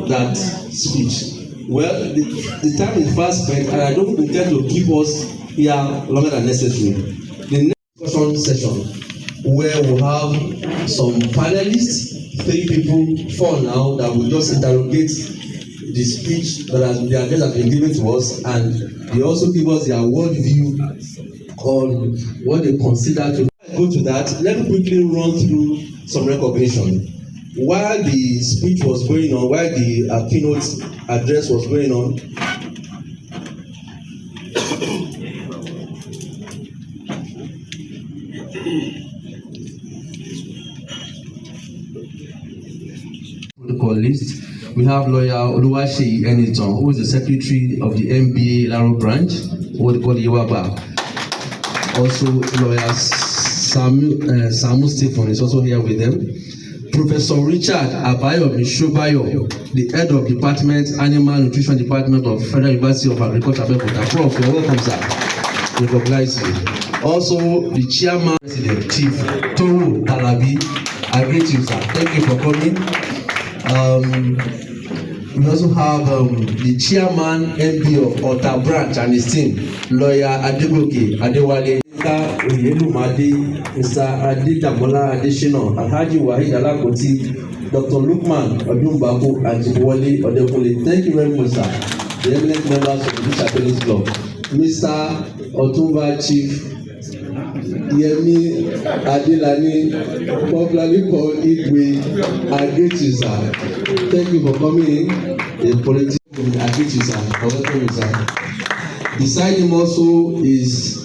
that speech. Well, the time is fast spent, and I don't intend to keep us here longer than necessary. The next discussion session, where we'll have some panelists, 3 people, 4 now, that will just interrogate the speech that the address has been given to us, and they also give us their worldview on what they consider to go to that. Let me quickly run through some recognition. While the speech was going on, while the keynote address was going on, protocol list, we have lawyer Oluwaseyi Enitan, who is the secretary of the MBA Laro branch, what they call Iwaba. Also, lawyer Samu Stephen is also here with them. Professor Richard Abayomi Shobayo, the head of Department Animal Nutrition Department of Federal University of Agriculture, Abeokuta. Prof, you're welcome, sir. Recognize you. Also, the chairman, President Chief Toru Talabi. I greet you, sir. Thank you for coming. We also have the chairman MD of Ota branch and his team, lawyer Adegoke Adewale, Oyelumade, Mr. Adedamola Adeshina, Alhaji Wahid Alakoti, Dr. Lukman Odunbako, and Jibuwale Odekunle. Thank you very much, sir. The eminent members of the British Attorney's Club, Mr. Otumba Chief Yemi Adelani, popularly called Igwe, I greet you, sir. Thank you for coming in. The politician, I greet you, sir. Welcome you, sir. Beside him also is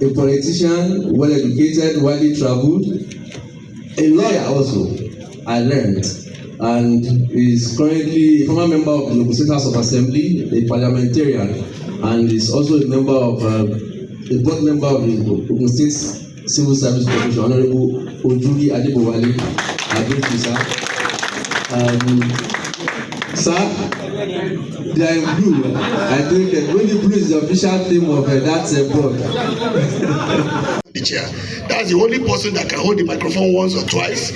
a politician, well educated, widely traveled, a lawyer also, I learned, and is currently a former member of the Ogun State House of Assembly, a parliamentarian, and is also a member of a board member of the Ogun State Civil Service Commission, Honorable Ojuri Adebowale. I greet you, sir. Sir, they are in blue. I think when the blue is the official theme of that board. The chair. That's the only person that can hold the microphone once or twice.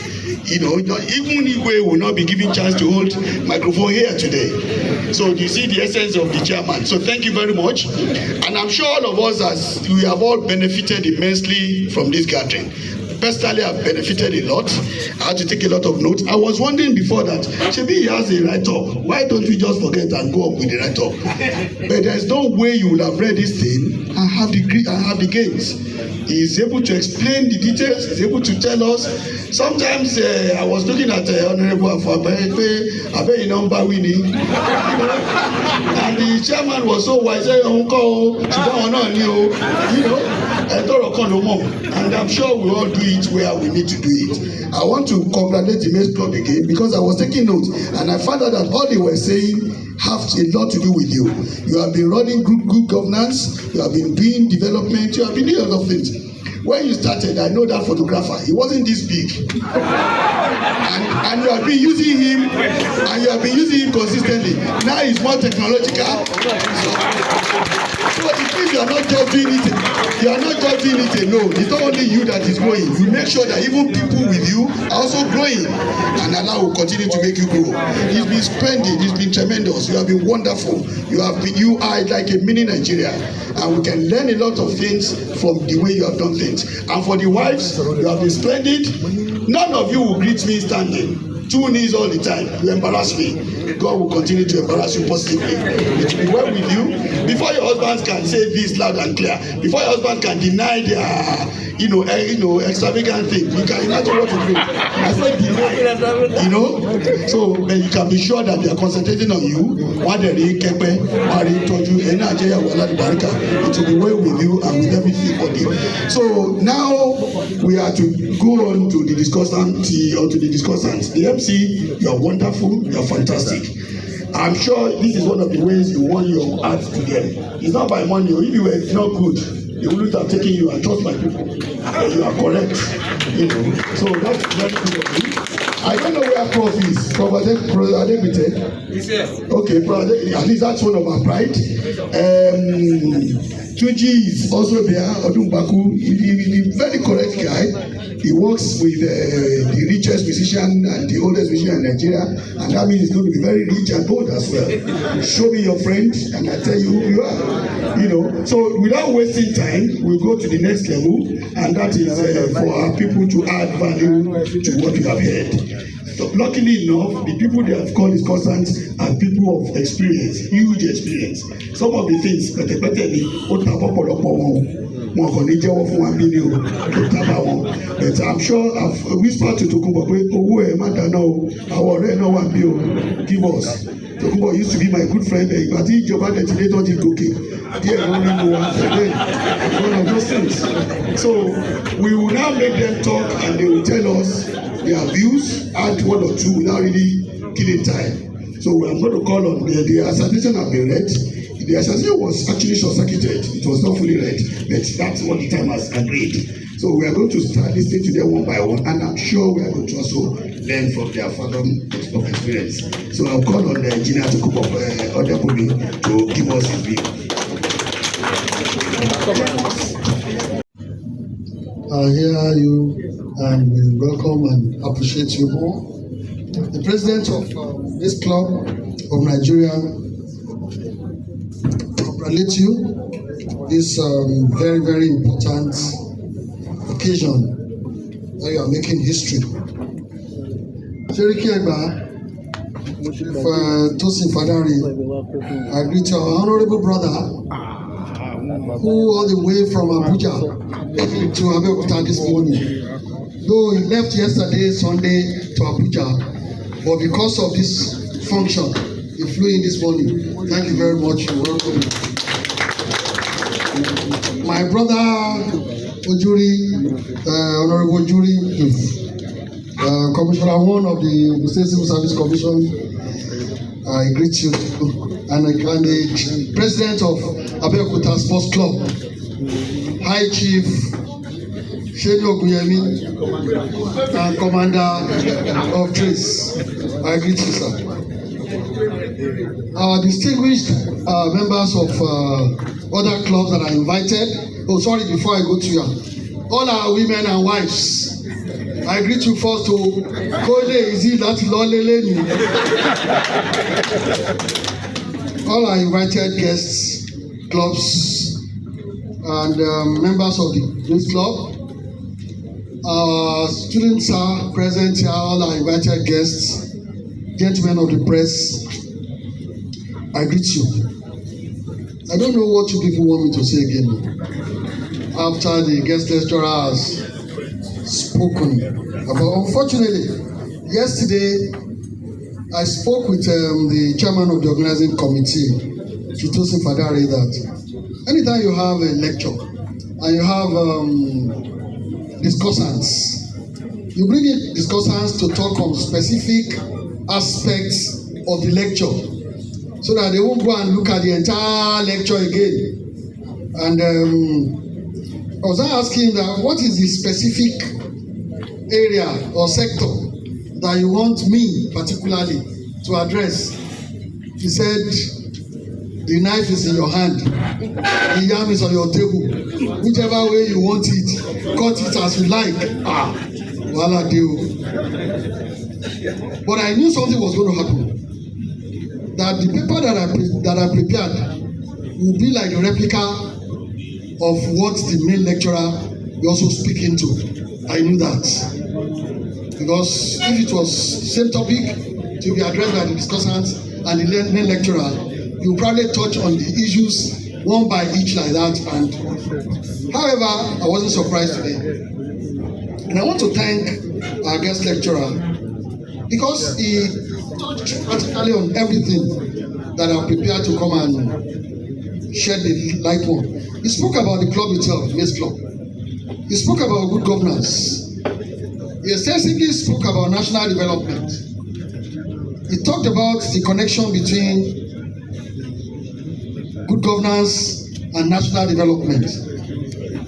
You know, even Igwe will not be given chance to hold microphone here today. So you see the essence of the chairman. So thank you very much. And I'm sure all of us, as we have all benefited immensely from this gathering. Personally, I've benefited a lot. I had to take a lot of notes. I was wondering before that, Shebi, he has a write-up. Why don't we just forget and go up with the write-up? But there's no way you would have read this thing and have the gains. He is able to explain the details. He's able to tell us. Sometimes I was looking at Honorable Afabe, Winnie, and the chairman was so wise. And I'm sure we all do it where we need to do it. I want to congratulate the Mace Club again because I was taking notes and I found out that all they were saying have a lot to do with you. You have been running good governance, you have been doing development, you have been doing a lot of things. When you started, I know that photographer, he wasn't this big. And you have been using him, and you have been using him consistently. Now he's more technological. So it means you are not just doing it. You are not just doing it alone. It's not only you that is growing. You make sure that even people with you are also growing. And Allah will continue to make you grow. It's been splendid. It's been tremendous. You have been wonderful. You are like a mini Nigeria. And we can learn a lot of things from the way you have done things. And for the wives, you have been splendid. None of you will greet me standing. 2 knees all the time. You embarrass me. God will continue to embarrass you positively. It will be well with you. Before your husbands can say this loud and clear, before your husband can deny their extravagant things, you can imagine what to do. I said deny. So then you can be sure that they are concentrating on you. It will be well with you and with everything. So now we are to go on to the discussants. The MC, you are wonderful, you are fantastic. I'm sure this is one of the ways you want your art to get. It's not by money. If you were not good, they wouldn't have taken you. And trust my people, you are correct. So that's very good of you. I don't know where Prof is. Prof Adegbite. He's here. Okay, Prof Adegbite. At least that's one of our pride. Tuji is also there. Odumbaku, he's a very correct guy. He works with the richest musician and the oldest musician in Nigeria, and that means he's going to be very rich and old as well. Show me your friend, and I tell you who you are. You know, so without wasting time, we'll go to the next level, and that is for our people to add value to what we have heard. So luckily enough, the people they have called discussants are people of experience, huge experience. Some of the things, but I'm sure I've whispered to Tokunbo pé owó ẹ̀ má dáná o, àwọn ọ̀rẹ́ náà wà bí o, give us. Tokunbo used to be my good friend. Ìgbà tí ìjọba dẹ̀tílé tó ti gòkè díẹ̀ ló nínú wa again, one of those things. So we will now make them talk and they will tell us their views, add one or two without really killing time. So I'm going to call on the assertion have been read. The assertion was actually short-circuited. It was not fully read, but that's what the time has agreed. So we are going to start listening to them one by one, and I'm sure we are going to also learn from their fathom of experience. So I'll call on the engineer to come up Odebumi to give us his view. I hear you and we welcome and appreciate you all. The president of this club of Nigeria congratulate you. This very, very important occasion that you are making history. Seriki Egba, Tosin Fadari, I greet your honorable brother who all the way from Abuja to Abeokuta this morning. Though he left yesterday, Sunday, to Abuja, but because of this function, he flew in this morning. Thank you very much. You're welcome. My brother Ojuri, Honorable Ojuri, Commissioner 1 of the State Civil Service Commission, I greet you, and the President of Abeokuta Sports Club, High Chief Sheyi Ogunyemi, and Commander of Trace, I greet you, sir. Our distinguished members of other clubs that are invited. Oh, sorry, before I go to you, all our women and wives, I greet you first to Kode Izi Lati Loleleni. All our invited guests, clubs, and members of the youth club. Our students are present here, all our invited guests, gentlemen of the press, I greet you. I don't know what you people want me to say again. After the guest lecturer has spoken about, unfortunately, yesterday I spoke with the chairman of the organizing committee, Tosin Fadari, that anytime you have a lecture and you have discussants, you bring in discussants to talk on specific aspects of the lecture, so that they won't go and look at the entire lecture again. And I was asking that what is the specific area or sector that you want me particularly to address? He said, the knife is in your hand, the yam is on your table, whichever way you want it, cut it as you like. Voila, deal. But I knew something was going to happen. That the paper that I prepared will be like a replica of what the main lecturer will also speak into. I knew that. Because if it was same topic to be addressed by the discussants and the main lecturer, you probably touch on the issues one by each like that. And however, I wasn't surprised today. And I want to thank our guest lecturer because he touched practically on everything that I'm prepared to come and shed the light on. He spoke about the club itself, Mace Club. He spoke about good governance. He extensively spoke about national development. He talked about the connection between good governance and national development.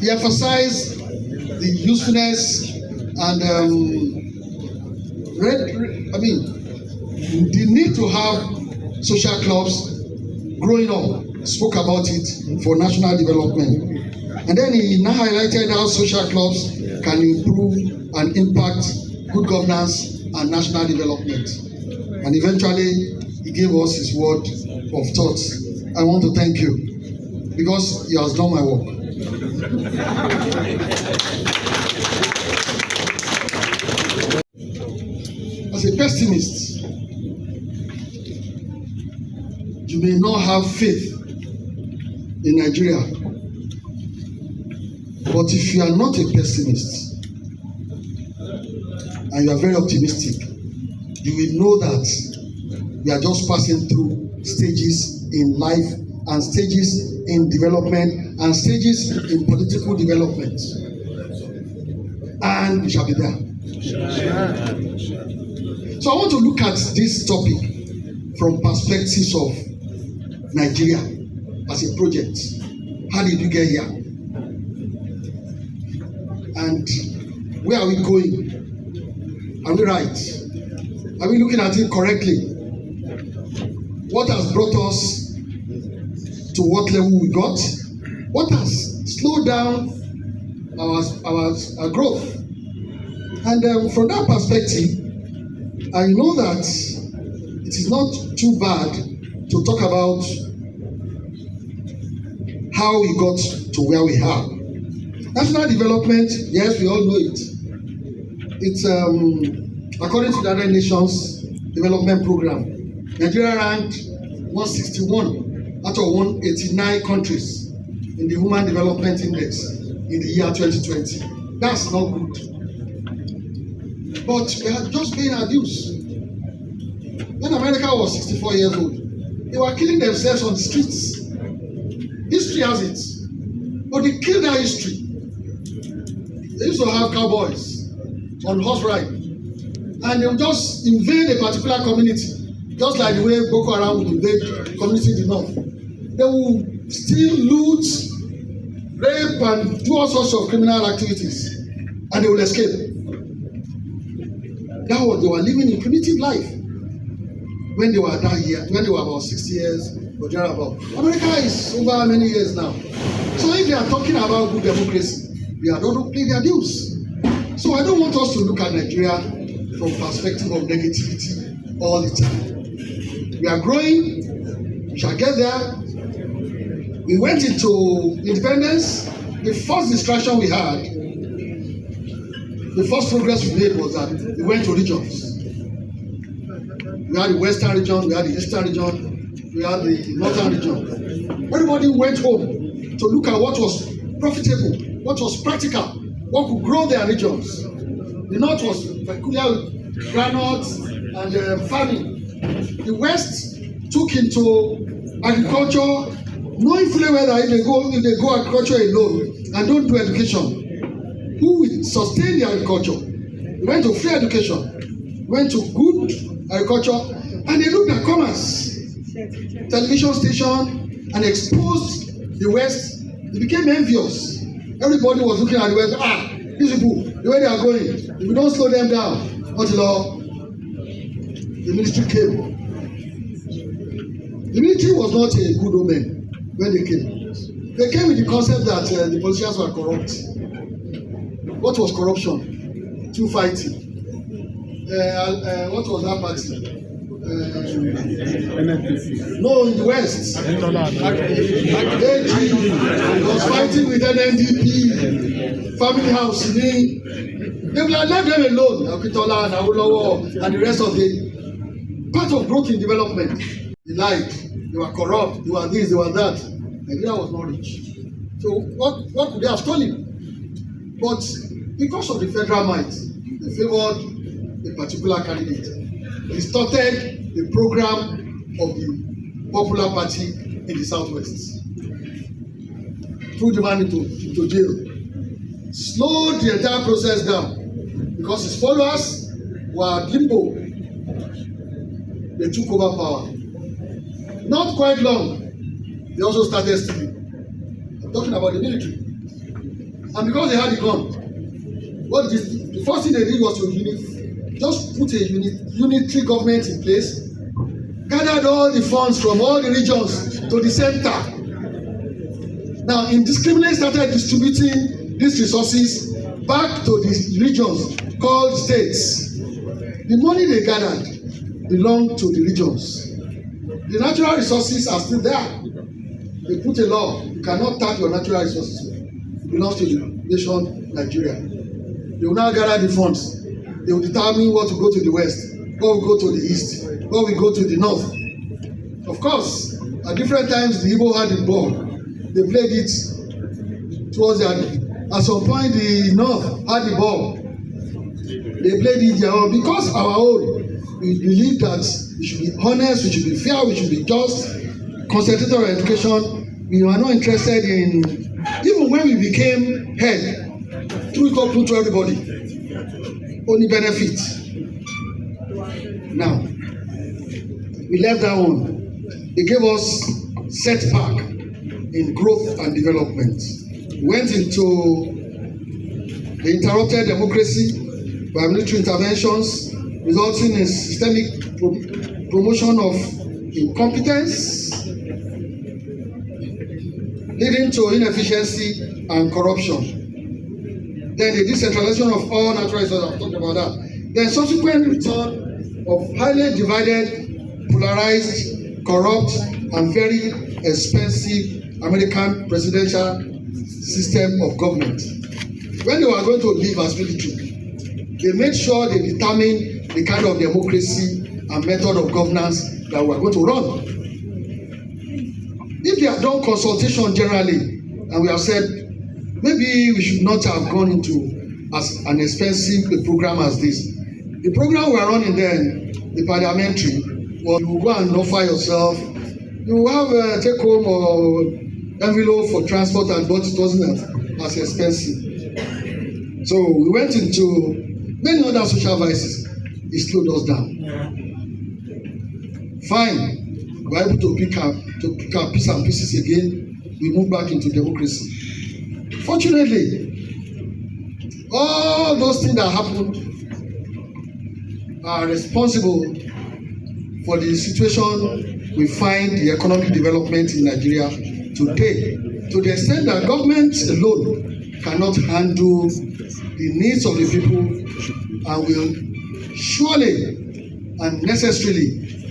He emphasized the usefulness and the need to have social clubs growing up, spoke about it for national development. And then he now highlighted how social clubs can improve and impact good governance and national development. And eventually, he gave us his word of thoughts. I want to thank you because he has done my work. As a pessimist, you may not have faith in Nigeria, but if you are not a pessimist and you are very optimistic, you will know that we are just passing through stages in life and stages in development and stages in political development, and we shall be there. So I want to look at this topic from perspectives of Nigeria as a project. How did you get here? And where are we going? Are we right? Are we looking at it correctly? What has brought us to what level we got? What has slowed down our growth? And from that perspective, I know that it is not too bad to talk about how we got to where we are. National development, yes, we all know it. It's according to the United Nations Development Program, Nigeria ranked 161 out of 189 countries in the Human Development Index in the year 2020. That's not good. But we are just paying our dues. When America was 64 years old, they were killing themselves on the streets. History has it. But they killed their history. They used to have cowboys on horse ride. And they would just invade a particular community, just like the way Boko Haram would invade community in the north. They would steal, loot, rape, and do all sorts of criminal activities. And they would escape. That was, they were living a primitive life when they were that year, when they were about 60 years or thereabout. America is over how many years now? So if they are talking about good democracy, they are not to pay their dues. So I don't want us to look at Nigeria from perspective of negativity all the time. We are growing, we shall get there. We went into independence. The first distraction we had, the first progress we made was that we went to regions. We had the western region, we had the eastern region, we had the northern region. Everybody went home to look at what was profitable, what was practical, what could grow their regions. The north was peculiar with granules and farming. The west took into agriculture, knowing fully well that if they go agriculture alone and don't do education, who will sustain the agriculture? We went to free education, went to good agriculture, and they looked at commerce, television station, and exposed the West. They became envious. Everybody was looking at the West. These people, the way they are going, if we don't slow them down, until the ministry came. The military was not a good omen when they came. They came with the concept that the politicians were corrupt. What was corruption? Through fighting. What was that party? No, in the West. AG was fighting with NNDP, family house. They would have left them alone. Abeokuta and Awolowo and the rest of the part of growth and development. They lied. They were corrupt. They were this. They were that. Nigeria was not rich. So what could they have stolen? But because of the federal might, they favored a particular candidate. They started the program of the Popular Party in the Southwest. Threw the man into jail. Slowed the entire process down because his followers were limbo. They took over power. Not quite long, they also started stealing. I'm talking about the military. And because they had the gun, the first thing they did was to just put a unitary government in place, gathered all the funds from all the regions to the center. Now, indiscriminately started distributing these resources back to the regions called states. The money they gathered belonged to the regions. The natural resources are still there. They put a law, you cannot tap your natural resources. It belongs to the nation Nigeria. They will now gather the funds. They will determine what will go to the west, what will go to the east, what will go to the north. Of course, at different times the Igbo had the ball. They played it towards the end. At some point the north had the ball. They played it their own. Because our own, we believe that we should be honest, we should be fair, we should be just, concentrate on education. We are not interested in, even when we became head, threw it open to everybody. Only benefit. Now, we left that one. They gave us setback in growth and development. We went into the interrupted democracy by military interventions, resulting in systemic promotion of incompetence, leading to inefficiency and corruption. Then the decentralization of all natural resources, I've talked about that. Then subsequent return of highly divided, polarized, corrupt, and very expensive American presidential system of government. When they were going to leave as military, they made sure they determined the kind of democracy and method of governance that we are going to run. If they had done consultation generally, and we have said, maybe we should not have gone into as an expensive a program as this. The program we are running then, the parliamentary, well, you go and offer yourself, you have a take home or envelope for transport, and but it wasn't as expensive. So we went into many other social vices. It slowed us down. Fine, we were able to pick up bits and pieces again. We moved back into democracy. Fortunately, all those things that happened are responsible for the situation we find the economic development in Nigeria today, to the extent that government alone cannot handle the needs of the people and will surely and necessarily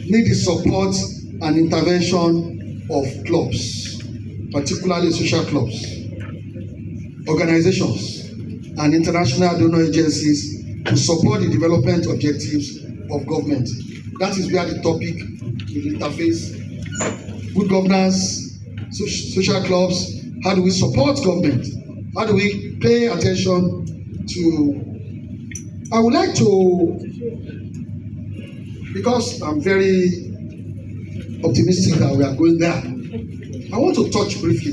need the support and intervention of clubs, particularly social clubs, organizations, and international donor agencies to support the development objectives of government. That is where the topic will interface. Good governance, social clubs, how do we support government? How do we pay attention to... I would like to, because I'm very optimistic that we are going there, I want to touch briefly.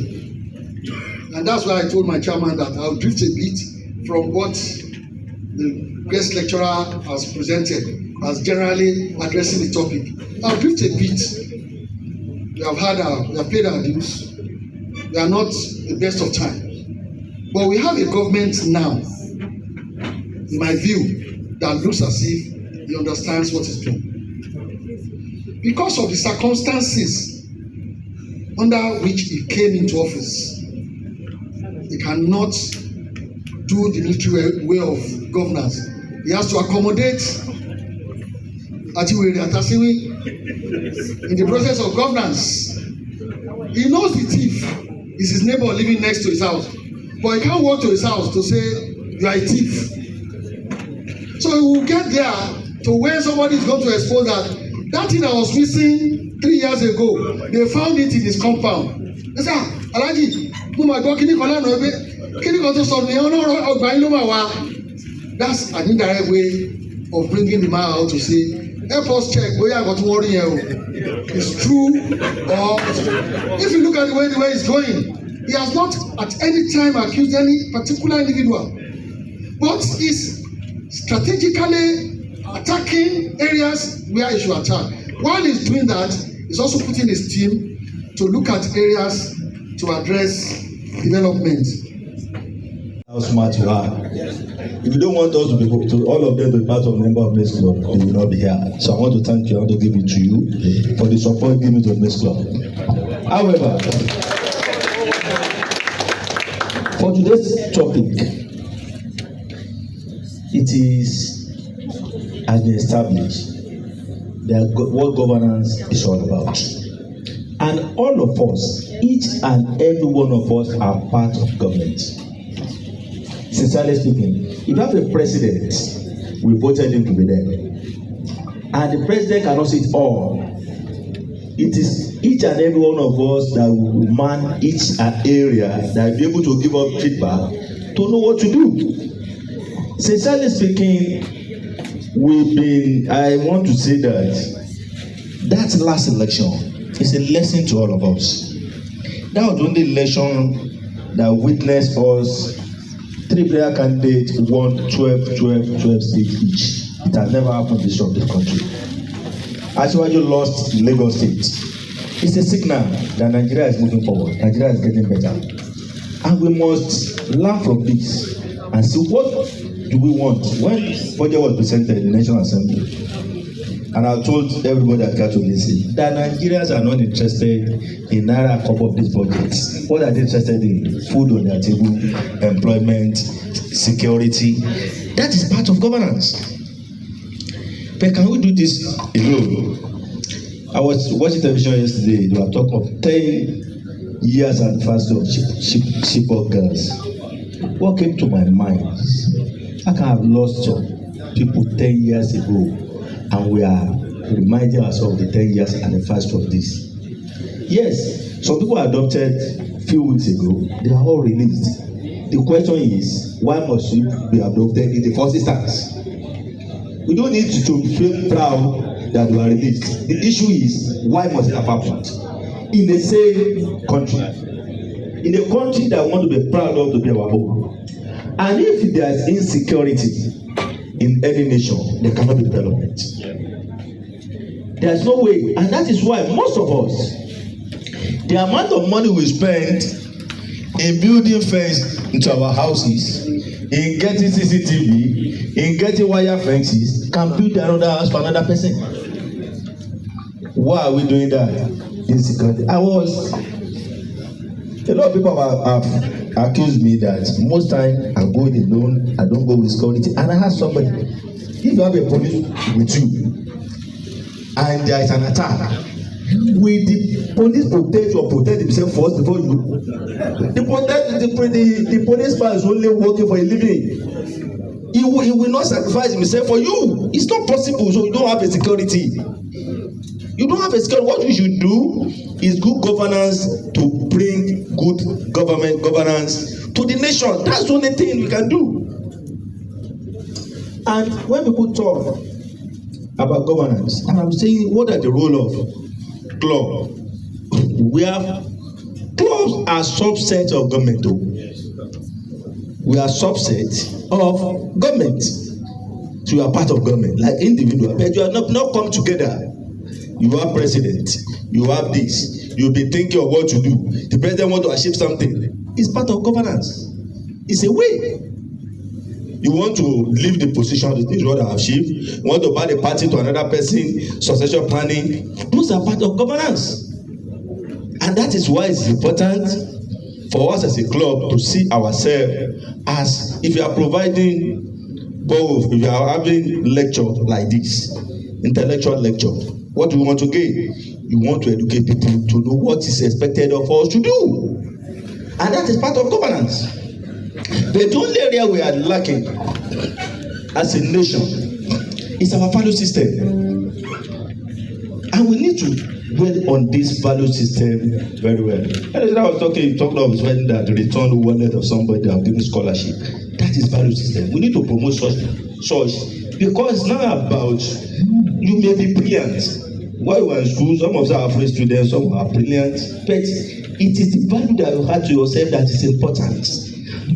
And that's why I told my chairman that I'll drift a bit from what the guest lecturer has presented as generally addressing the topic. I'll drift a bit. We have paid our dues. We are not the best of times. But we have a government now, in my view, that looks as if he understands what he's doing. Because of the circumstances under which he came into office, he cannot do the military way of governance. He has to accommodate Atiwere Atasiwi in the process of governance. He knows the thief is his neighbor living next to his house, but he can't walk to his house to say you are a thief. So he will get there to when somebody is going to expose that thing that was missing 3 years ago, they found it in his compound. They say, Alhaji, mo ma gbọ́ kíní kan lánàá pé kíní kan tó sọnù yẹn ọlọ́run ọgbà yín ló máa wá. That's an indirect way of bringing the man out to say, help us check bóyá nǹkan tí wọ́n rí yẹn o is true, or if you look at the way it's going, he has not at any time accused any particular individual, but is strategically attacking areas where he should attack. While he's doing that, he's also putting his team to look at areas to address development. How smart you are. If you don't want us to all of them to be part of member of Mace Club, they will not be here. So I want to thank you. I want to give it to you for the support given to Mace Club. However, for today's topic, it has been established that what governance is all about. And all of us, each and every one of us are part of government. Sincerely speaking, if you have a president, we voted him to be there. And the president cannot see it all. It is each and every one of us that will man each area that will be able to give us feedback to know what to do. Sincerely speaking, I want to say that last election is a lesson to all of us. That was the only election that witnessed us 3 player candidates won 12 states each. It has never happened in the history of this country. Asiwaju lost Lagos State. It's a signal that Nigeria is moving forward. Nigeria is getting better. And we must learn from this and see what do we want. When budget was presented in the National Assembly, and I told everybody that got to listen that Nigerians are not interested in naira cup of this budget. What are they interested in? Food on their table, employment, security. That is part of governance. But can we do this alone? I was watching television yesterday. They were talking of 10 years anniversary of Chibok girls. What came to my mind? I can have lost people 10 years ago. And we are reminding ourselves of the 10 years anniversary of this. Yes, some people adopted a few weeks ago. They are all released. The question is, why must we be adopted in the first instance? We don't need to feel proud that we are released. The issue is, why must it have happened? In the same country. In a country that we want to be proud of to be our home. And if there is insecurity in any nation, there cannot be development. There is no way, and that is why most of us, the amount of money we spend in building fence into our houses, in getting CCTV, in getting wire fences, can build another house for another person. Why are we doing that? Insecurity. A lot of people have accused me that most time I go alone, I don't go with security, and I ask somebody, if you have a police with you and there is an attack, will the police protect themselves first before you? The policeman is only working for a living. He will not sacrifice himself for you. It's not possible. So you don't have a security. You don't have a security. What you should do is good governance to bring good governance to the nation. That's the only thing we can do. And when people talk about governance, and I'm saying, what are the role of club? We have clubs are subset of government. We are subset of government. So you are part of government, like individual, but you are not come together. You are president. You have this. You'll be thinking of what to do. The president want to achieve something. It's part of governance. It's a way. You want to leave the position, this is what I achieve. You want to buy the party to another person, succession planning. Those are part of governance. And that is why it's important for us as a club to see ourselves as, if you are providing both, if you are having lecture like this, intellectual lecture, what do we want to gain? You want to educate people to know what is expected of us to do. And that is part of governance. The only area we are lacking as a nation is our value system. And we need to dwell on this value system very well. And I was talking about when that return wallet of somebody that have given scholarship. That is value system. We need to promote such because it's not about you may be brilliant. While we were in school, some of us are afraid students, some are brilliant, but it is the value that you have to yourself that is important.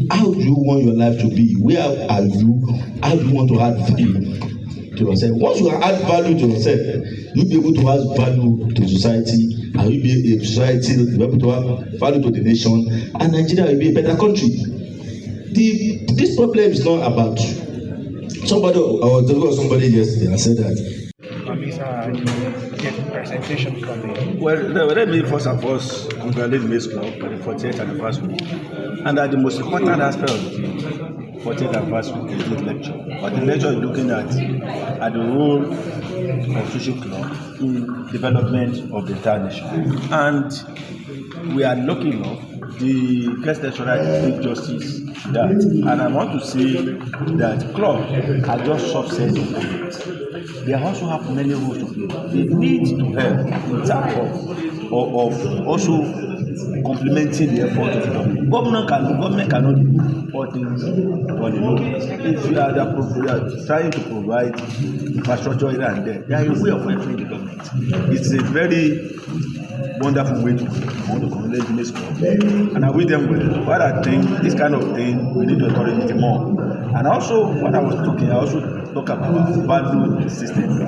How do you want your life to be? Where are you? How do you want to add value to yourself? Once you add value to yourself, you'll be able to add value to society, and you'll be a society will be able to add value to the nation, and Nigeria will be a better country. This problem is not about somebody. I was talking about somebody yesterday. I said that. Get presentation from the. Well, let me first and foremost congratulate Mace Club for the 40th anniversary. And the most important aspect of the 40th anniversary is this lecture. What the lecture is looking at the role of social club in development of the entire nation. And we are lucky enough, the guest lecturer did justice to that. And I want to say that club are just subset of government. They also have many roles to play. They need to help in terms of also complementing the effort of the government. Government cannot do all things on the own. If you are trying to provide infrastructure here and there is a way of helping the government. It's a very wonderful way to congratulate the Mace Club. And I wish them well. But I think this kind of thing we need to encourage it more. And also, when I was talking, I also talk about value system.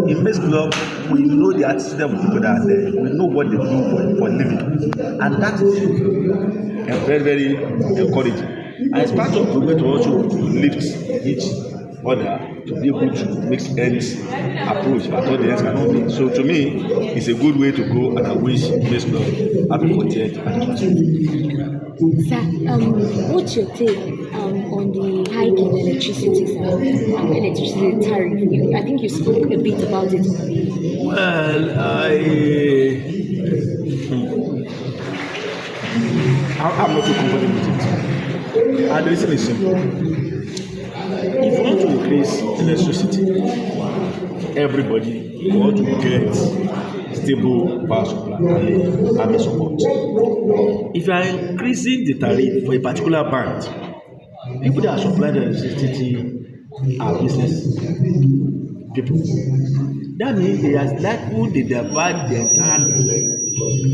In Mace Club, we know the attitude of people that are there. We know what they do for living. And that is very, very encouraging. And it's part of the way to also lift each other to be able to make ends approach at all the ends cannot be. So to me, it's a good way to go, and I wish Mace Club happy 40th anniversary. Sir, what's your take on the hike in electricity tariff? I think you spoke a bit about it already. Well, I'm not too comfortable with it. And the reason is simple. If you want to increase electricity, everybody want to get stable power supply and support. If you are increasing the tariff for a particular band, people that are supplying the electricity are business people. That means they are likely to divide the entire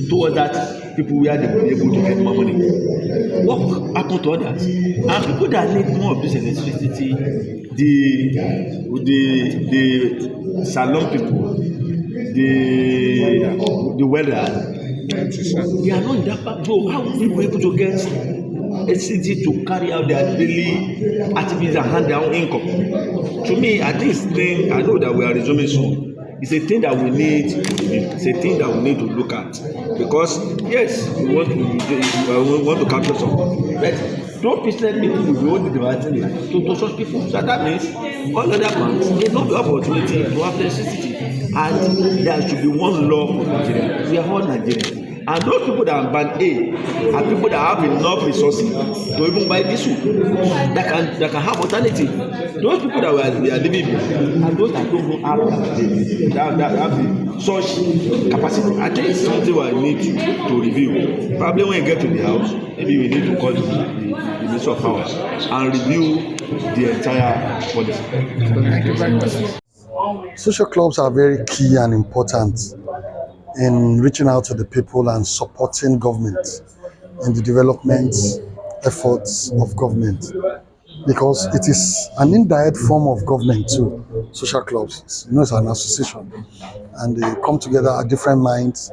towards that people where they will be able to get more money. What happened to others? And people that need more of this electricity, the salon people, the weather, they are not in that part. So how will they be able to get electricity to carry out their daily activities and hand their own income? To me, I think it's thing. I know that we are resuming soon. It's a thing that we need to do. It's a thing that we need to look at, because yes, we want to capture some, but don't business people will be only dividing to such people. So that means all other banks they don't have opportunity to have electricity, and there should be one law for Nigeria. We are all Nigerians. And those people that are band A are people that have enough resources to even buy diesel that can have alternative. Those people that we are living with, and those that don't have that have such capacity. I think it's something we need to review. Probably when you get to the house, maybe we need to call the Minister of Power and review the entire policy. Thank you very much. Social clubs are very key and important in reaching out to the people and supporting government in the development efforts of government, because it is an indirect form of government too. Social clubs, it's an association, and they come together at different minds.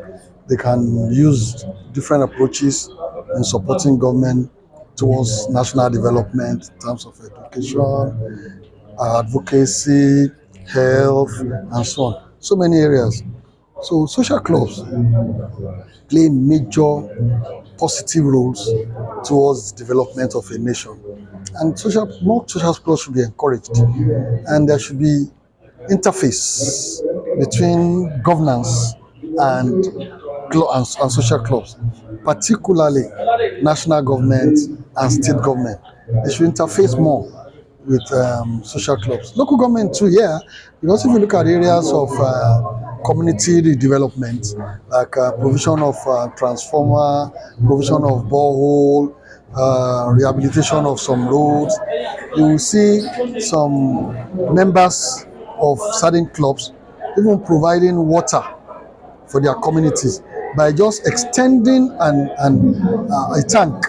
They can use different approaches in supporting government towards national development in terms of education, advocacy, health, and so on. So many areas. So social clubs play major positive roles towards the development of a nation. And more social clubs should be encouraged. And there should be interface between governance and social clubs, particularly national government and state government. They should interface more with social clubs. Local government too, yeah, because if you look at areas of community development, like provision of transformer, provision of borehole, rehabilitation of some roads, you will see some members of certain clubs even providing water for their communities by just extending a tank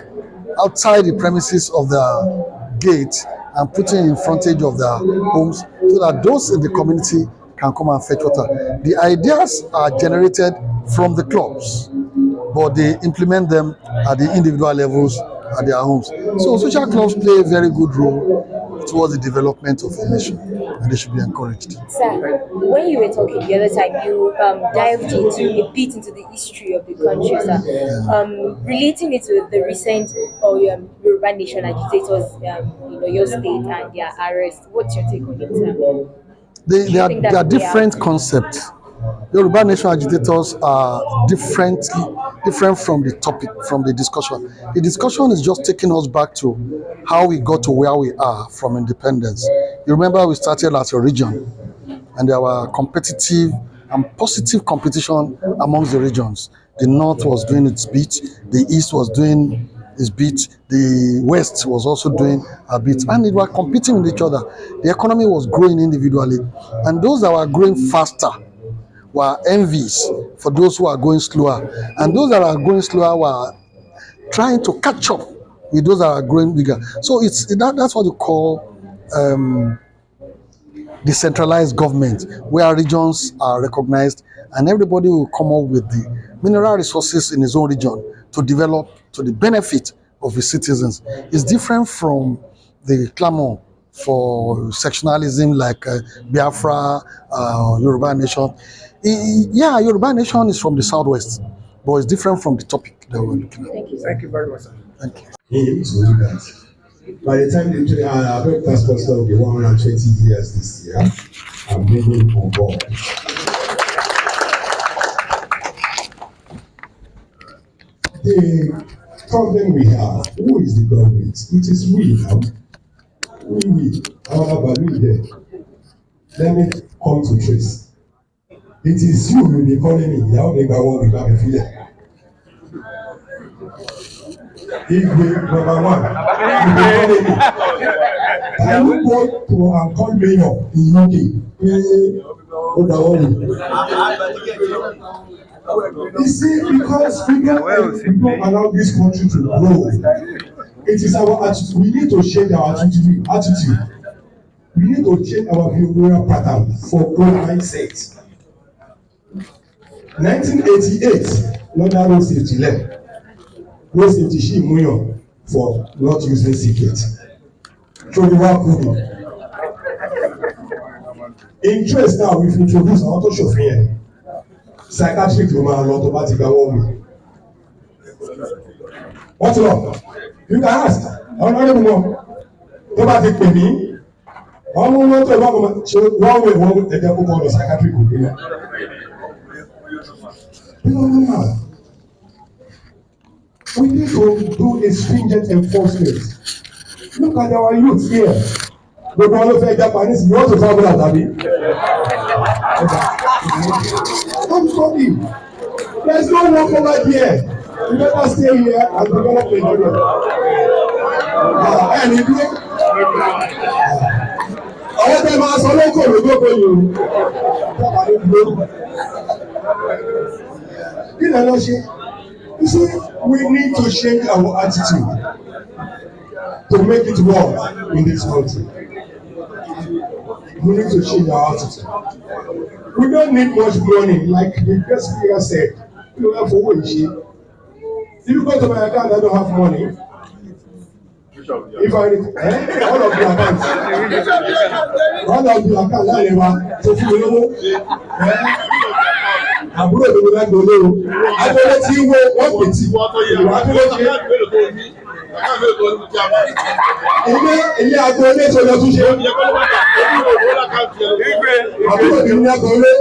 outside the premises of the gate and putting in frontage of their homes so that those in the community can come and fetch water. The ideas are generated from the clubs, but they implement them at the individual levels at their homes. So social clubs play a very good role towards the development of a nation, and they should be encouraged. Sir, when you were talking the other time, you dived into a bit into the history of the country, sir. Relating it to the recent Yoruba Nation agitators in your state and their arrest. What's your take on it, sir? They think are that's different concepts. Yoruba nation agitators are different from the topic, from the discussion. The discussion is just taking us back to how we got to where we are from independence. You remember we started as a region, and there were competitive and positive competition amongst the regions. The north was doing its bit, the east was doing its bit, the west was also doing a bit, and they were competing with each other. The economy was growing individually, and those that were growing faster were envies for those who are going slower, and those that are going slower were trying to catch up with those that are growing bigger. So that's what you call decentralized government, where regions are recognized and everybody will come up with the mineral resources in his own region to develop to the benefit of his citizens. It's different from the clamor for sectionalism like Biafra, Yoruba Nation. Yeah, Yoruba Nation is from the southwest, but it's different from the topic that we're looking at. Thank you very much, sir. Thank you. Him to do that. By the time the Abeokuta Pastor will be 120 years this year, I'm bringing on board. The problem we have, who is the government? It is we now. We. Our value there. Let me come to trace. It is you who will be calling me. How they go on without a feeling. Number one, can you go to and call mayor in UK? You see, because we don't allow this country to grow. It is our attitude. We need to change our attitude. We need to change our behavioral pattern for growth mindset. 1988, London Road Safety Law. Road safety she immune for not using secret. So we work with it. Interest now, we've introduced our auto chauffeur. Psychiatric woman automatic one. What's wrong? You can ask. Honorable one. Automatic pè mí. One woman to one way ẹ̀jẹ̀ kó kọ́ lọ psychiatric woman. No. We need to do a stringent enforcement. Look at our youth here. Gbogbo wọn ló fẹ́ Japanese, you want to travel out, abi? I'm sorry. There's no work over here. You better stay here and develop a area. Ẹni dúró. Àwọn tẹ máa sọ lóko lóko yìí. Kí lè lọ ṣe? You see, we need to change our attitude to make it work in this country. We need to change our attitude. We don't need much money, like the guest speaker said. You have for what you if you go to my account, I don't have money. If I all of the accounts, láàrin tó fún mi lówó. Àbúrò mi ló lágbo lé o. Agbélé tí wọ́n pè tí. Agbélé tí. Ilé agbélé tó lọ tún ṣe. Àbúrò mi ní agbélé.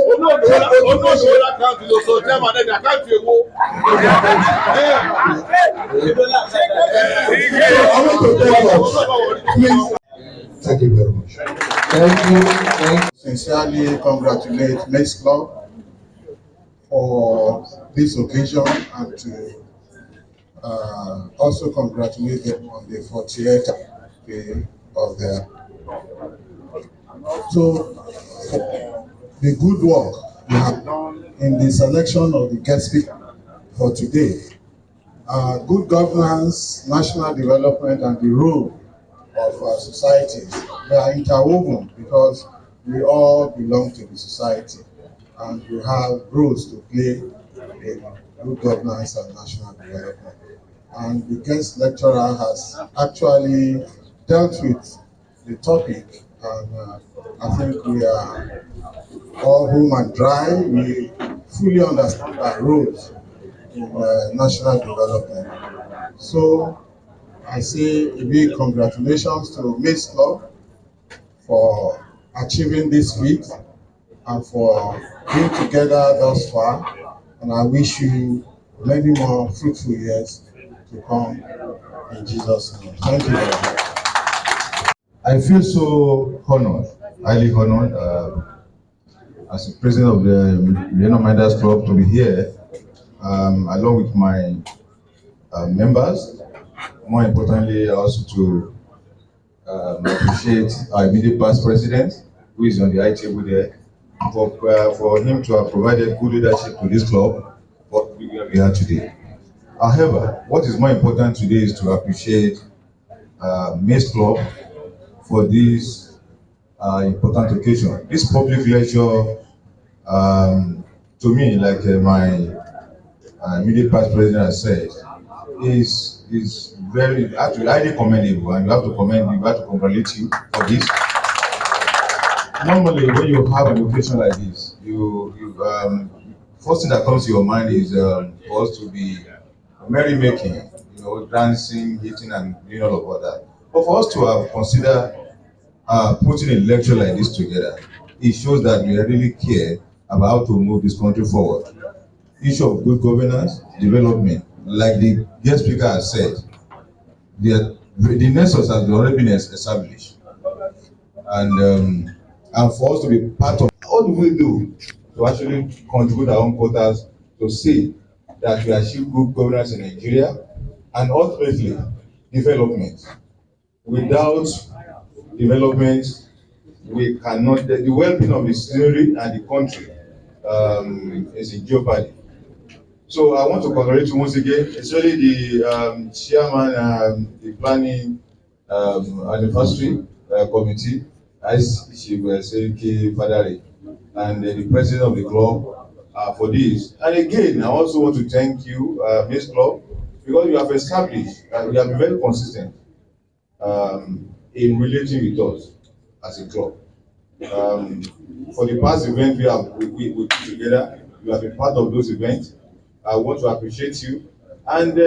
Thank you very much. Thank you. Sincerely congratulate Mace Club for this occasion and to also congratulate them on the 40th day of their. So, the good work we have done in the selection of the guest speaker for today, good governance, national development, and the role of our societies, they are interwoven because we all belong to the society and we have roles to play in good governance and national development. and the guest lecturer has actually dealt with the topic, and I think we are all home and dry. We fully understand our roles in national development. So I say a big congratulations to Mace Club for achieving this feat and for being together thus far. And I wish you many more fruitful years to come in Jesus' name. Thank you very much. I feel so honored, highly honored, as the president of the Millennium Minders Club to be here, along with my members. More importantly, also to appreciate our immediate past president, who is on the high table there, for him to have provided good leadership to this club, for where we are today. However, what is more important today is to appreciate Mace Club for this important occasion. This public lecture, to me, like my immediate past president has said, is very actually highly commendable, and you have to congratulate you for this. Normally, when you have an occasion like this, first thing that comes to your mind is for us to be merrymaking, dancing, eating, and doing all of that. But for us to have considered putting a lecture like this together, it shows that we really care about how to move this country forward. Issue of good governance, development, like the guest speaker has said, the nexus has already been established, and for us to be part of, what do we do to actually contribute our own quotas to see that we achieve good governance in Nigeria and ultimately development. Without development, we cannot, the well-being of the citizenry and the country is in jeopardy. So I want to congratulate you once again, especially the chairman, the planning anniversary committee, as she was saying, Fadari, and the president of the club for this. And again, I also want to thank you, Miss Club, because you have established, you have been very consistent in relating with us as a club. For the past event we put together, you have been part of those events. I want to appreciate you, and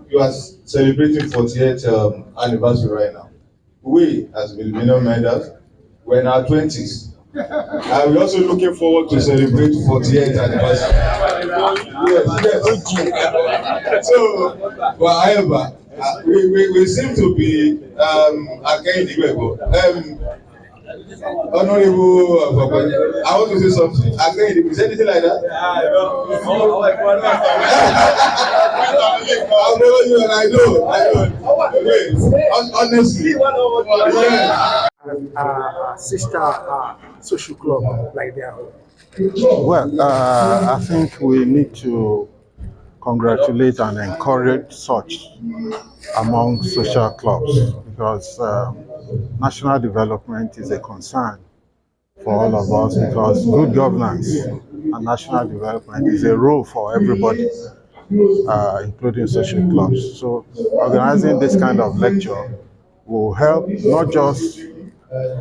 you are celebrating 40th anniversary right now. We, as Millennium Minders, we're in our 20s, and we're also looking forward to celebrate 40th anniversary. Yes. So, but however, we seem to be Honorable, I want to say something. Again, is anything like that? I know you, and I know. Wait, honestly, yeah. Sister social club like that. Well, I think we need to congratulate and encourage such among social clubs, because national development is a concern for all of us, because good governance and national development is a role for everybody, including social clubs. So organizing this kind of lecture will help not just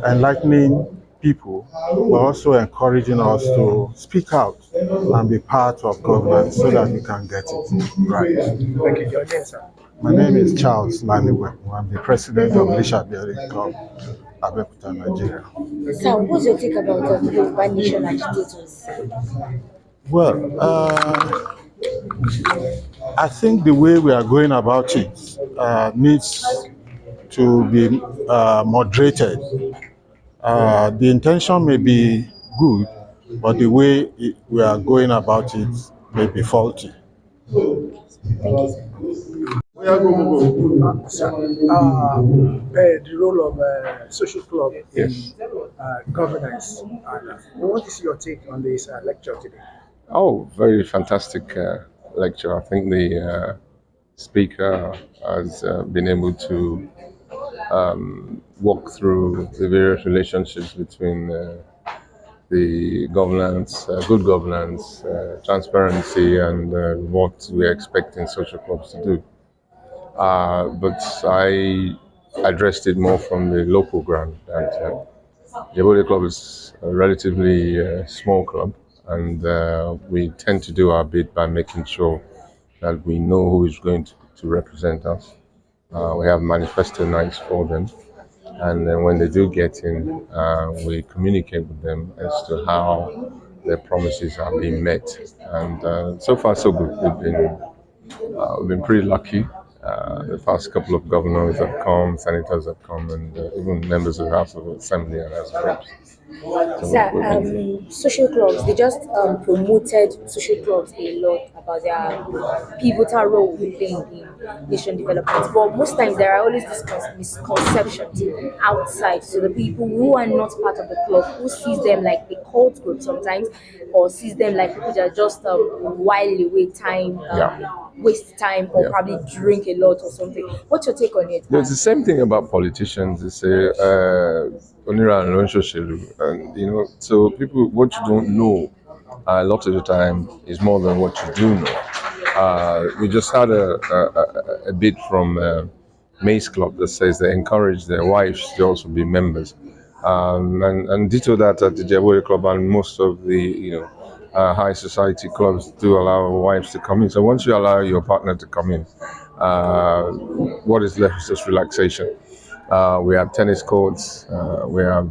enlightening people, but also encouraging us to speak out and be part of governance so that we can get it right. Thank you. Your name, sir? My name is Charles Laniwe. I'm the president of Abeokuta Club, Abeokuta, Nigeria. So, what's your take about the Yoruba Nation agitators? Well, I think the way we are going about it needs to be moderated. The intention may be good, but the way we are going about it may be faulty. Sir, the role of social club in governance. What is your take on this lecture today? Oh, very fantastic lecture. I think the speaker has been able to walk through the various relationships between the governance, good governance, transparency, and what we're expecting social clubs to do. but I addressed it more from the local ground. And Jebode Club is a relatively small club, and we tend to do our bit by making sure that we know who is going to represent us. We have manifesto nights for them, and then when they do get in, we communicate with them as to how their promises are being met. And so far, so good. We've been pretty lucky. The past couple of governors have come, senators have come, and even members of the House of Assembly and House of Reps. Sir, social clubs, they just promoted social clubs a lot about their pivotal role they play in nation development. But most times there are always these misconceptions outside. So the people who are not part of the club, who sees them like a cult group sometimes, or sees them like people that just while away time, waste time, or probably drink a lot or something. What's your take on it? It's the same thing about politicians. They say, Onira and Lonshoshilu. And, so people, what you don't know, a lot of the time is more than what you do know. We just had a bit from Mace Club that says they encourage their wives to also be members. And ditto that at the Jebode Club and most of the, high society clubs do allow wives to come in. So once you allow your partner to come in, what is left is just relaxation. We have tennis courts, we have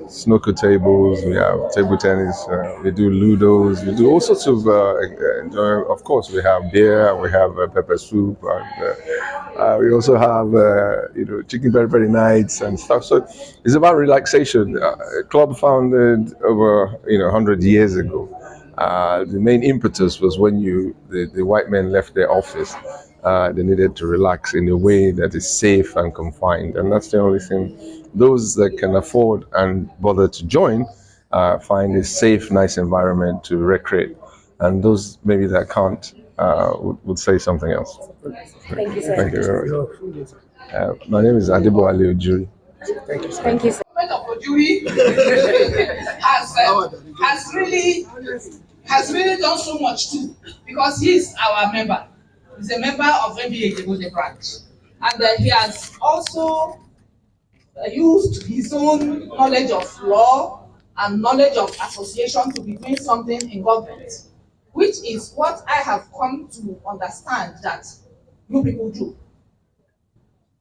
snooker tables, we have table tennis, we do ludos, we do all sorts of enjoyment. Of course, we have beer, we have pepper soup, and we also have chicken peri nights and stuff. So it's about relaxation. A club founded over 100 years ago. The main impetus was when the white men left their office. They needed to relax in a way that is safe and confined, and that's the only thing. Those that can afford and bother to join find a safe, nice environment to recreate, and those maybe that can't would say something else. Thank you, sir. Thank you very much. My name is Adebo Ali Ojuri. Thank you, sir. Thank you, sir. Ojuri has really done so much too, because he's our member. He's a member of Abeokuta branch, and he has also used his own knowledge of law and knowledge of association to be doing something in government, which is what I have come to understand that you people do.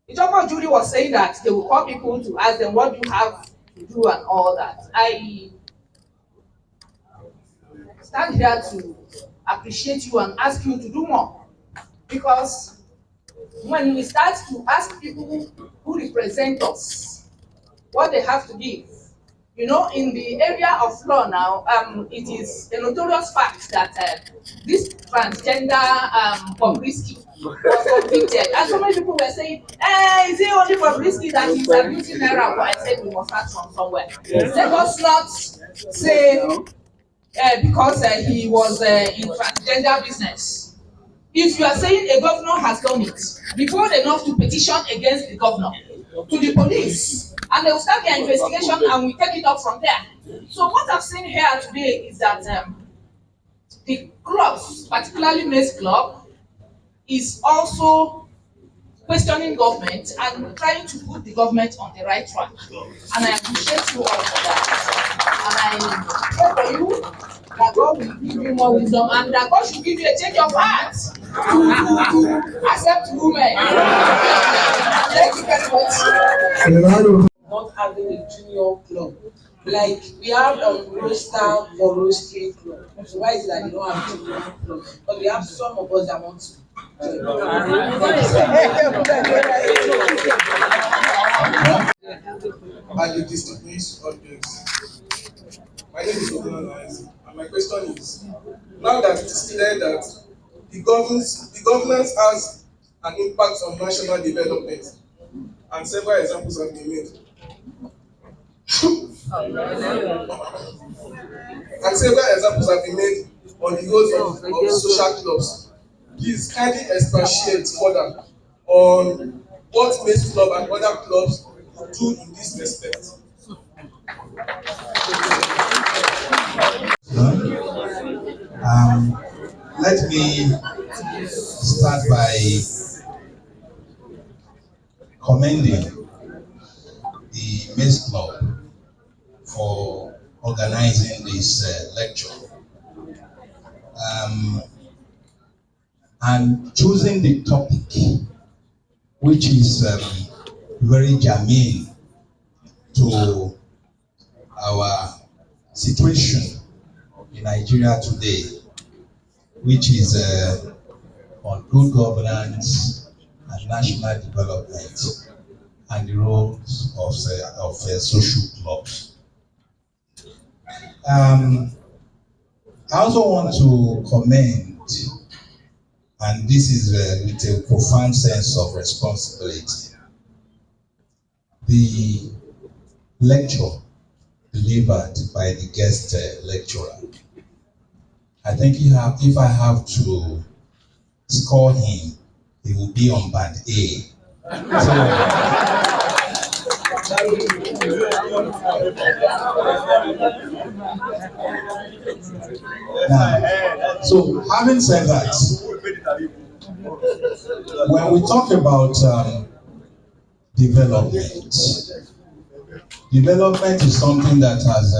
Ijoko Judy was saying that they will call people to ask them what you have to do and all that. I stand here to appreciate you and ask you to do more. Because when we start to ask people who represent us what they have to give, in the area of law now, it is a notorious fact that this transgender Bobrisky was convicted. And so many people were saying, is it only Bobrisky that is abusing Naira? I said we must start from somewhere. Let us not say because he was in transgender business. If you are saying a governor has done it, be bold enough to petition against the governor to the police, and they will start their investigation and we take it up from there. So what I've seen here today is that the clubs, particularly Mace Club, is also questioning government and trying to put the government on the right track. And I appreciate you all for that. And I pray for you that God will give you more wisdom and that God should give you a change of heart to accept women. Thank you very much. Not having a junior club. Like we have roster for roasting club. So why is it that you don't have junior club? But we have some of us that want to. At the distinguished audience, my name is Ogunanaisi, and my question is: now that it is clear that the governance has an impact on national development, and several examples have been made. And several examples have been made on the roles of social clubs. Please kindly expatiate further on what Mace Club and other clubs do in this respect. Let me start by commending the Mace Club for organizing this lecture and choosing the topic, which is very germane to our situation in Nigeria today, which is on good governance and national development and the roles of social clubs. I also want to commend, and this is with a profound sense of responsibility, the lecture delivered by the guest lecturer. I think if I have to score him, he will be on band A. So having said that, when we talk about development is something that has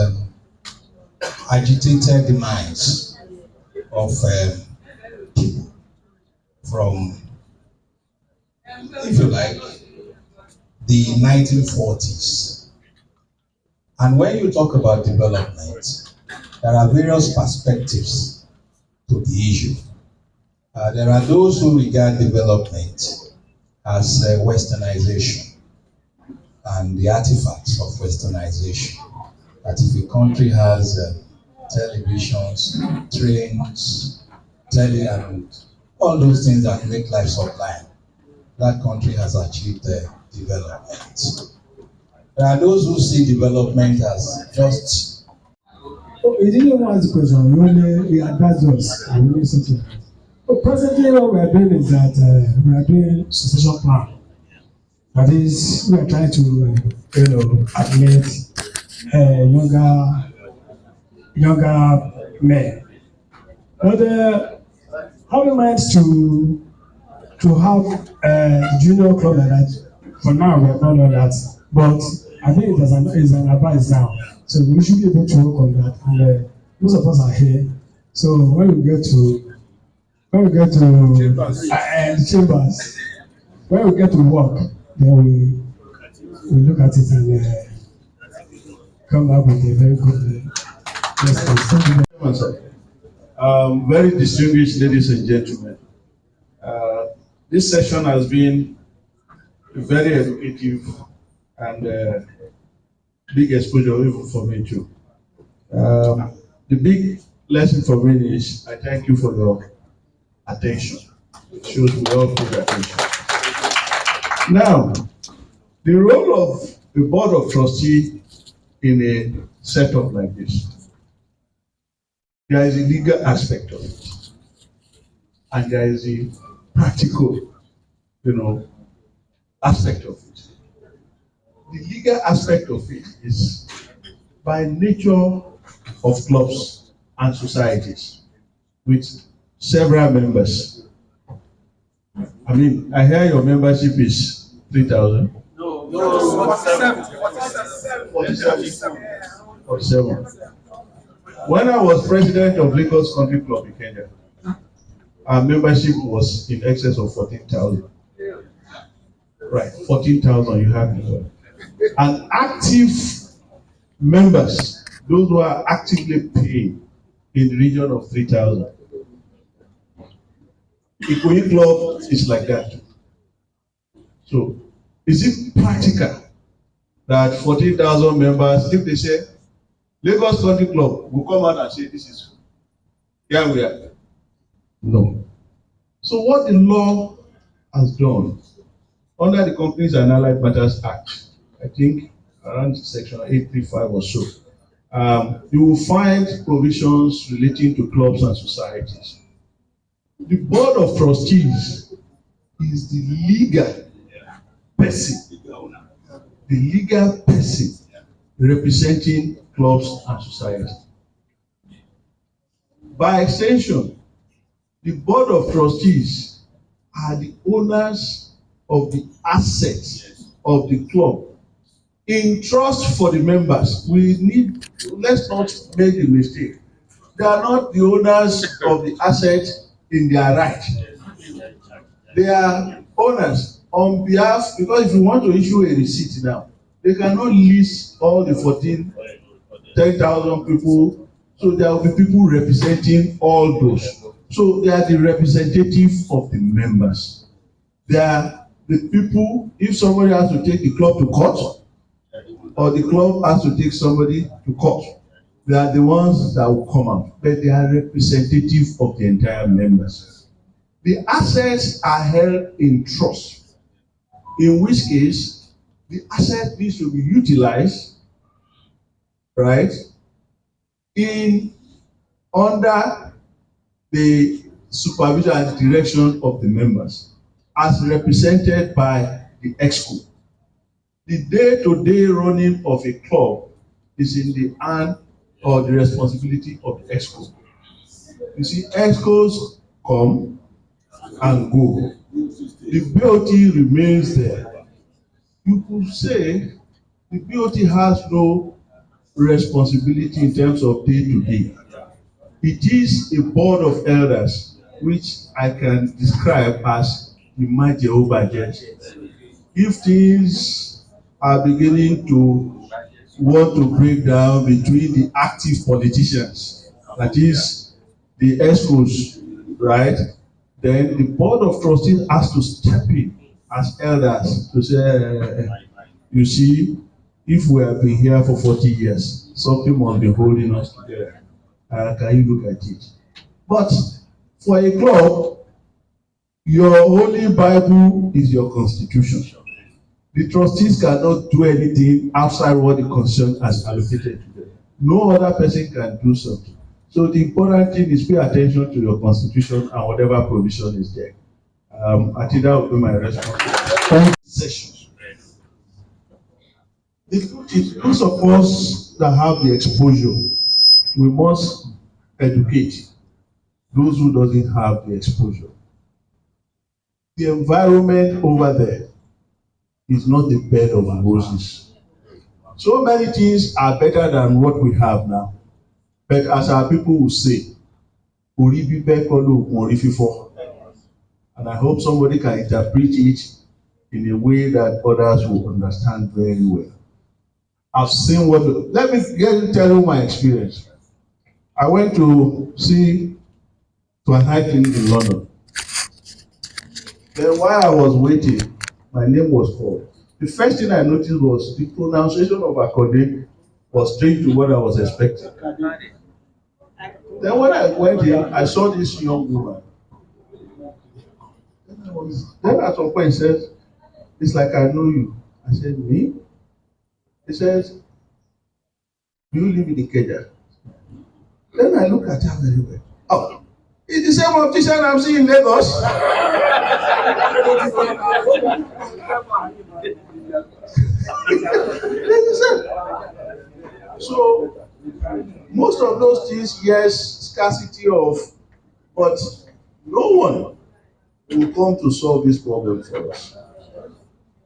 agitated the minds of people from, if you like, the 1940s. And when you talk about development, there are various perspectives to the issue. There are those who regard development as westernization and the artifacts of westernization. That if a country has televisions, trains, and all those things that make life sublime, that country has achieved development. There are those who see development as just. Okay, you didn't want to question, you only advise us and we something. But presently, what we are doing is that we are doing succession plan. That is, we are trying to, admit younger men. But how we manage to have the junior club like that? For now, we have not done that. But I think it is an advice now. So we should be able to work on that. And most of us are here. So when we get to the chambers, when we get to work, then we look at it and come back with a very good response. Very distinguished ladies and gentlemen, this session has been very educative and big exposure even for me too. The big lesson for me is I thank you for your attention. It shows we all pay attention. Now, the role of the board of trustees in a setup like this, there is a legal aspect of it, and there is a practical, aspect of it. The legal aspect of it is by nature of clubs and societies with several members. I mean, I hear your membership is 3,000. No, 47. When I was president of Lagos Country Club in Kenya, our membership was in excess of 14,000. Right, 14,000 you have here. And active members, those who are actively paying, in the region of 3,000. Ikoyi Club is like that. So, is it practical that 14,000 members, if they say, Lagos Country Club will come out and say, this is, here we are. No. So what the law has done, under the Companies and Allied Matters Act, I think around section 835 or so, you will find provisions relating to clubs and societies. The Board of Trustees is the legal person, representing clubs and societies. By extension, the Board of Trustees are the owners of the assets of the club in trust for the members. Let's not make a mistake. They are not the owners of the assets in their right. They are owners on behalf, because if you want to issue a receipt now, they cannot list all the 10,000 people. So there will be people representing all those. So they are the representative of the members. They are the people, if somebody has to take the club to court, or the club has to take somebody to court, they are the ones that will come out, but they are representative of the entire members. The assets are held in trust, in which case the asset needs to be utilized, right, under the supervision and direction of the members, as represented by the exco. The day-to-day running of a club is in the hand or the responsibility of the exco. You see, excos come and go. The BOT remains there. You could say the BOT has no responsibility in terms of day-to-day. It is a board of elders, which I can describe as the mighty Jehovah. If things are beginning to want to break down between the active politicians, that is the ESCOs, right? Then the board of trustees has to step in as elders to say, you see, if we have been here for 40 years, something must be holding us together. Can you look at it? But for a club, your holy Bible is your constitution. The trustees cannot do anything outside what the constitution has allocated to them. No other person can do something. So the important thing is pay attention to your constitution and whatever provision is there. I think that will be my response. Sessions. Those of us that have the exposure, we must educate those who doesn't have the exposure. The environment over there is not a bed of roses. So many things are better than what we have now. But as our people will say, orí bíbẹ́ kọ́ lóògùn orí fífọ́. And I hope somebody can interpret it in a way that others will understand very well. I've seen let me tell you my experience. I went to an eye clinic in London. Then while I was waiting, my name was called. The first thing I noticed was the pronunciation of Akode was strange to what I was expecting. Then when I went in, I saw this young woman. Then at some point he says, it's like I know you. I said, me? He says, do you live in Ikeja? Then I look at her very well. Oh, it's the same optician I'm seeing in Lagos. So most of those things, yes, scarcity of, but no one will come to solve this problem for us.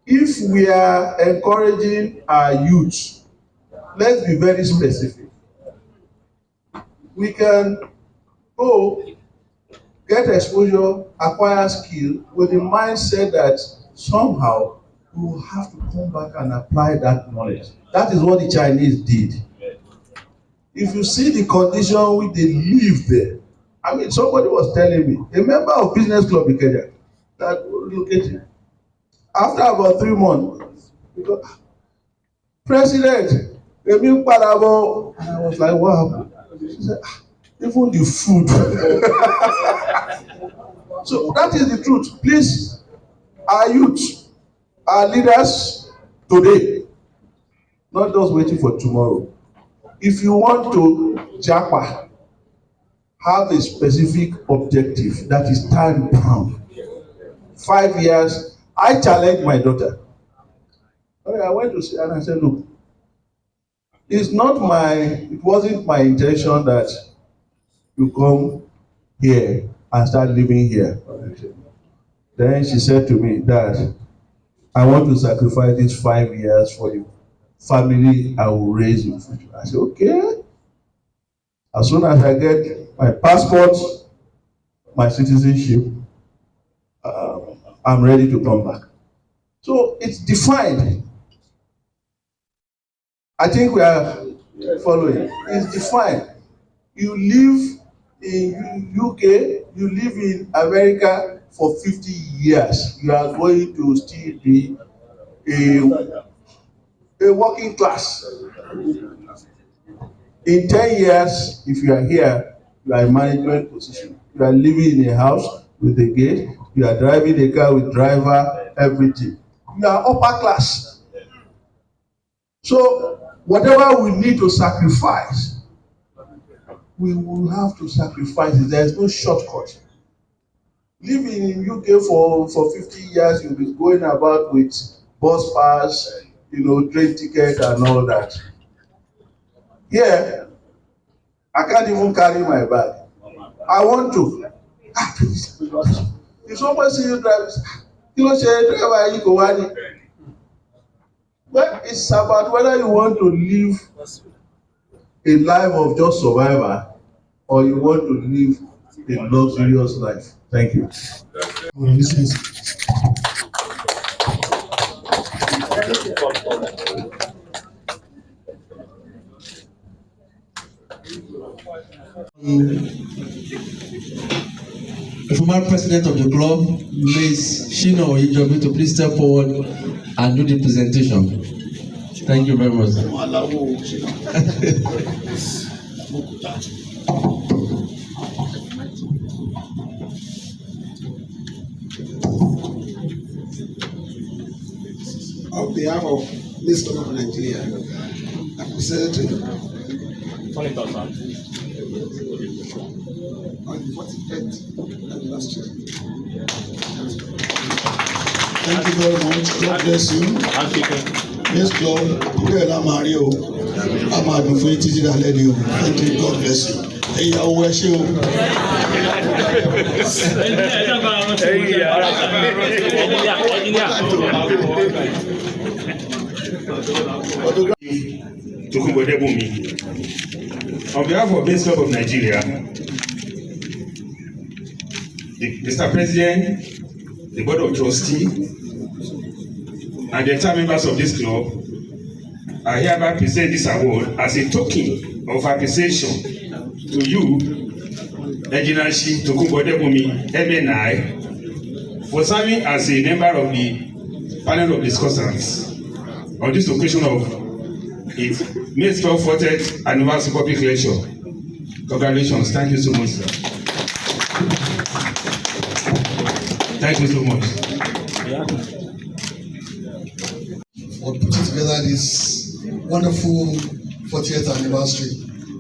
If we are encouraging our youth, let's be very specific. We can go get exposure, acquire skill with the mindset that somehow we will have to come back and apply that knowledge. That is what the Chinese did. If you see the condition which they live there, I mean, somebody was telling me, a member of Business Club in Kenya, that relocated. After about 3 months, because, President, Emi Padabo, and I was like, what happened? She said, even the food. So that is the truth. Please, our youth, our leaders today, not just waiting for tomorrow. If you want to japa, have a specific objective that is time bound. 5 years, I challenged my daughter. I went to see her and I said, look, it wasn't my intention that you come here and start living here. Then she said to me, Dad, I want to sacrifice these 5 years for the family I will raise in future. I said, okay. As soon as I get my passport, my citizenship, I'm ready to come back. So it's defined. I think we are following. It's defined. You live in UK, you live in America for 50 years. You are going to still be a working class. In 10 years, if you are here, you are in management position. You are living in a house with a gate. You are driving a car with driver, everything. You are upper class. So whatever we need to sacrifice, we will have to sacrifice it. There is no shortcut. Living in UK for 50 years, you'll be going about with bus pass, train ticket and all that. Here, I can't even carry my bag. I want to. If someone see you drive, driver you go wani. But it's about whether you want to live a life of just survival or you want to live a luxurious life. Thank you. The former president of the club, Mace to please step forward and do the presentation. Thank you very much. On behalf of Mace Club of Nigeria, I present on the 45th anniversary. Thank you very much. God bless you. Mace Club, ìwé ẹ̀rọ máa rí o. A máa dùn fún títí dalẹ́ ni o. Thank you. God bless you. Ìyàwó ẹ ṣé o. On behalf of Mace Club of Nigeria, Mr. President, the Board of Trustees, and the entire members of this club, I hereby present this award as a token of appreciation to you, Engineer Chief Tokunbo Debumi, MNI, for serving as a member of the panel of discussants on this occasion of its Mace Club 40th anniversary public lecture. Congratulations. Thank you so much, sir. Thank you so much. For putting together this wonderful 40th anniversary.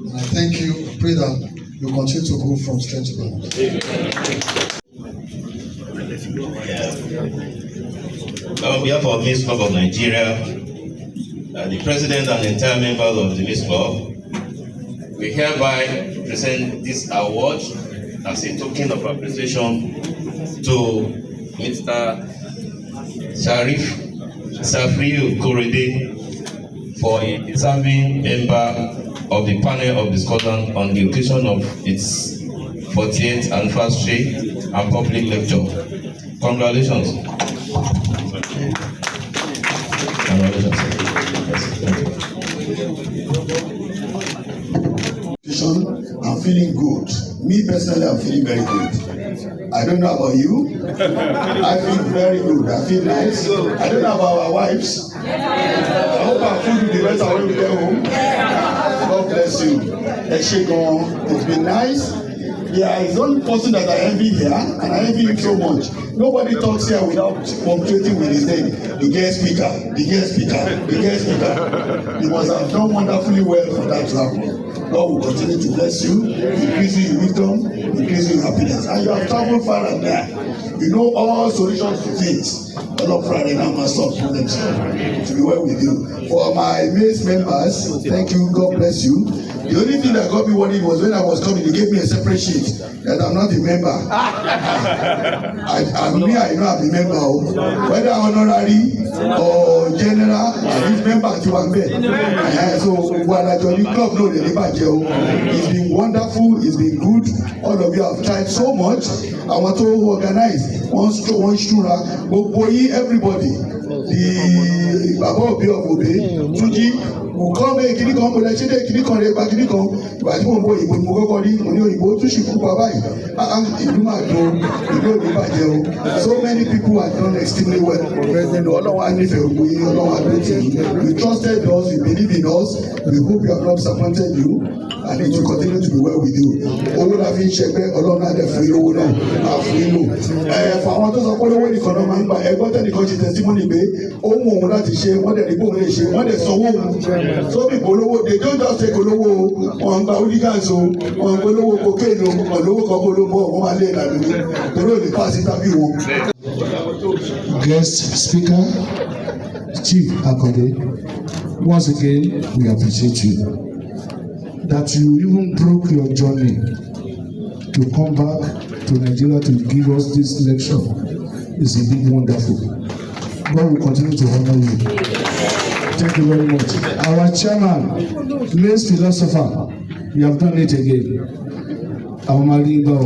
And I thank you. I pray that you continue to go from strength to strength. On behalf of Mace Club of Nigeria, the president and the entire members of the Mace Club, we hereby present this award as a token of appreciation to Mr. Sharif Safriu Korede for a deserving member of the panel of discussion on the occasion of its 40th anniversary and public lecture. Congratulations. I'm feeling good. Me personally, I'm feeling very good. I don't know about you. I feel very good. I feel nice. I don't know about our wives. I hope our food will be better when we get home. God bless you. It's been nice. Yeah, it's the only person that I envy here, and I envy him so much. Nobody talks here without punctuating with his name. The guest speaker, the guest speaker, the guest speaker. He must have done wonderfully well for that to happen. God will continue to bless you, increase you in wisdom, increase you in happiness. And you have traveled far and near. You know all solutions to things. All of Friday now must solve problems. To be well with you. For my Mace members, thank you. God bless you. The only thing that got me worried was when I was coming, they gave me a separate sheet that I'm not a member. I know I'm a member. Whether honorary or general, this member to one bed. So when I joined the club, no, it's been wonderful. It's been good. All of you have tried so much. I want to organize one shura, everybody. The Baba Obi of Obe, Tuji, will come here, kini kan, bọ̀dẹ̀ ṣẹ́dẹ̀ kini kan rẹ̀ gba kini kan, ìgbà tí mo ń bọ̀ ìbò ni mo kọ́kọ́ rí, mo ní òyìnbó tún ṣì fún bàbá yìí, ìlú máa dùn, ìlú òní bàjẹ́ o. So many people have done extremely well. Ọlọ́run á nífẹ̀ẹ́ ògbó yín, Ọlọ́run á dúró tì yín. You trusted us, you believe in us, we hope we have not disappointed you. And it will continue to be well with you. Owó la fi ń ṣẹgbẹ́ Ọlọ́run á dẹ̀ fún yín lówó náà, á fún yín lò. Fún àwọn tó sọ pé owó nìkan náà máa ń gbà ẹgbọ́n tẹ́nìkan ṣe testimony pé ó mú òun láti ṣe wọ́n dẹ̀ ní bóun lè ṣe wọ́n dẹ̀ sanwó òun. Sóbì polówó they don't just take olówó wọn gba hooligans o wọn gba olówó cocaine o wọn lówó kan polówó wọn máa lé ìlànà ní torí ò ní pass interview wọn. Guest speaker, Chief Akode, once again we appreciate you. That you even broke your journey to come back to Nigeria to give us this lecture is a big wonderful. God will continue to honor you. Thank you very much. Our chairman, Mace philosopher, you have done it again. Our Malimba,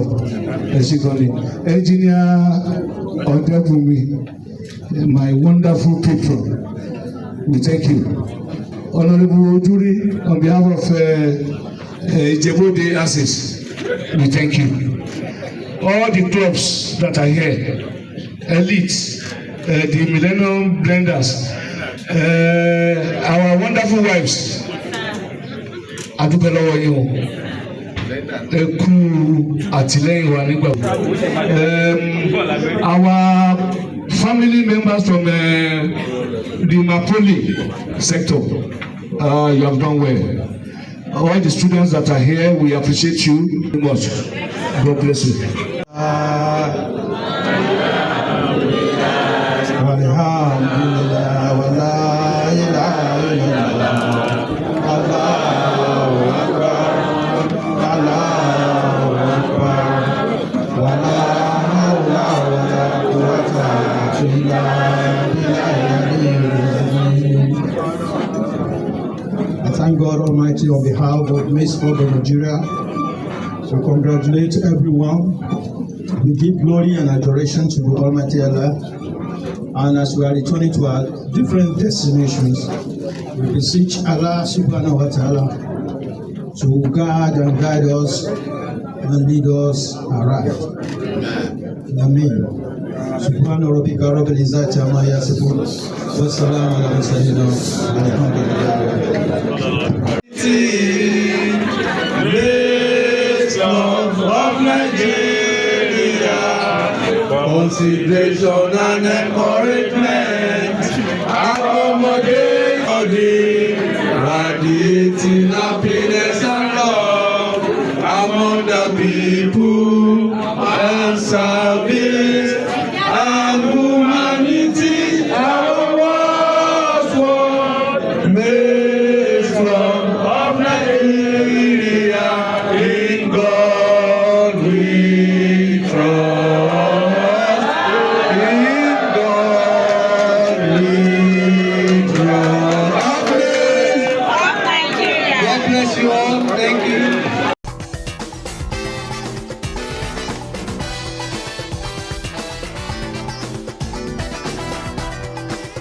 Eshikoni, Engineer Odebumi, my wonderful patron, we thank you. Honorable Ojuri, on behalf of Ijebode Access, we thank you. All the clubs that are here, Elite, the Millennium Blenders, our wonderful wives, adúpẹ́ lọ́wọ́ yín o, ẹ kú àtìlẹ́yìn wa nígbà gbogbo. Our family members from the Mapoli sector, you have done well. All the students that are here, we appreciate you very much. God bless you. I thank God Almighty on behalf of Mace Club of Nigeria to congratulate everyone. We give glory and adoration to the Almighty Allah. And as we are returning to our different destinations, we beseech Allah subhanahu wa ta'ala to guard and guide us and lead us aright. Amen. Subhana rabbika rabbil izzati amma yasifun wa salamun ala mursalin of Nigeria, consideration and encouragement, accommodate for the radiating happiness and love among the people and service and humanity. Our world's world Mace Club of Nigeria, in God we trust, in God we trust. God bless you all. Thank you.